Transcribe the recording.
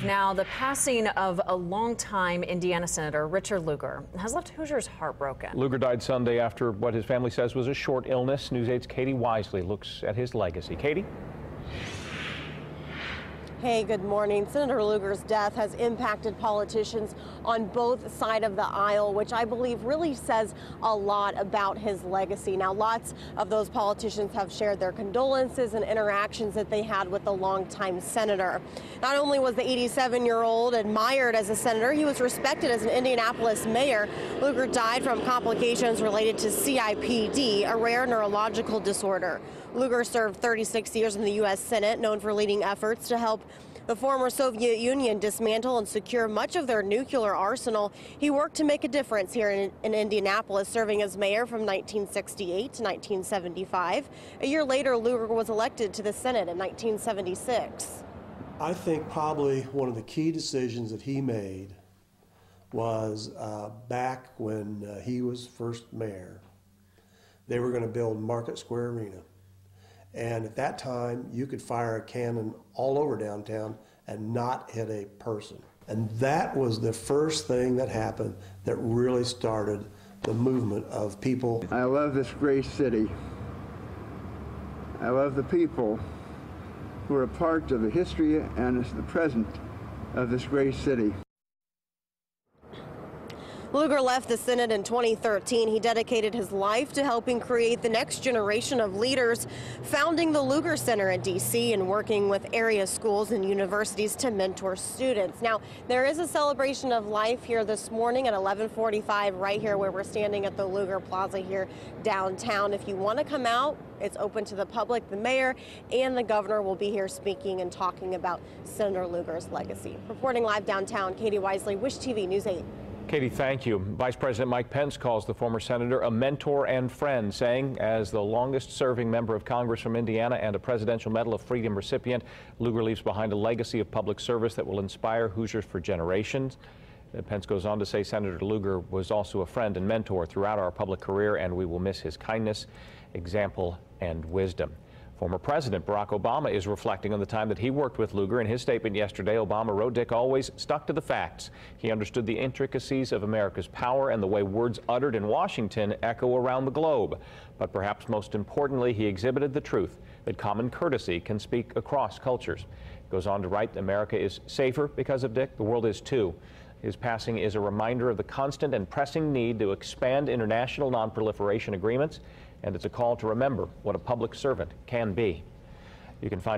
Now, the passing of a longtime Indiana Senator, Richard Lugar, has left Hoosiers heartbroken. Lugar died Sunday after what his family says was a short illness. News 8's Katie Wisely looks at his legacy. Katie? Hey, good morning. Senator Lugar's death has impacted politicians on both sides of the aisle, which I believe really says a lot about his legacy. Now, lots of those politicians have shared their condolences and interactions that they had with the longtime senator. Not only was the 87-year-old admired as a senator, he was respected as an Indianapolis mayor. Lugar died from complications related to CIPD, a rare neurological disorder. Lugar served 36 years in the U.S. Senate, known for leading efforts to help the former Soviet Union dismantle and secure much of their nuclear arsenal. He worked to make a difference here in Indianapolis, serving as mayor from 1968 to 1975. A year later, Lugar was elected to the Senate in 1976. I think probably one of the key decisions that he made was back when he was first mayor. They were going to build Market Square Arena. And at that time, you could fire a cannon all over downtown and not hit a person. And that was the first thing that happened that really started the movement of people. I love this great city. I love the people who are a part of the history and the present of this great city. Lugar left the Senate in 2013. He dedicated his life to helping create the next generation of leaders, founding the Lugar Center in D.C. and working with area schools and universities to mentor students. Now, there is a celebration of life here this morning at 11:45 right here where we're standing at the Lugar Plaza here downtown. If you want to come out, it's open to the public. The mayor and the governor will be here speaking and talking about Senator Lugar's legacy. Reporting live downtown, Katie Wisely, Wish TV News 8. Katie, thank you. Vice President Mike Pence calls the former senator a mentor and friend, saying as the longest-serving member of Congress from Indiana and a Presidential Medal of Freedom recipient, Lugar leaves behind a legacy of public service that will inspire Hoosiers for generations. Pence goes on to say Senator Lugar was also a friend and mentor throughout our public career, and we will miss his kindness, example, and wisdom. Former President Barack Obama is reflecting on the time that he worked with Lugar. In his statement yesterday, Obama wrote, "Dick always stuck to the facts. He understood the intricacies of America's power and the way words uttered in Washington echo around the globe. But perhaps most importantly, he exhibited the truth that common courtesy can speak across cultures." He goes on to write, "America is safer because of Dick. The world is too." His passing is a reminder of the constant and pressing need to expand international non-proliferation agreements, and it's a call to remember what a public servant can be. You can find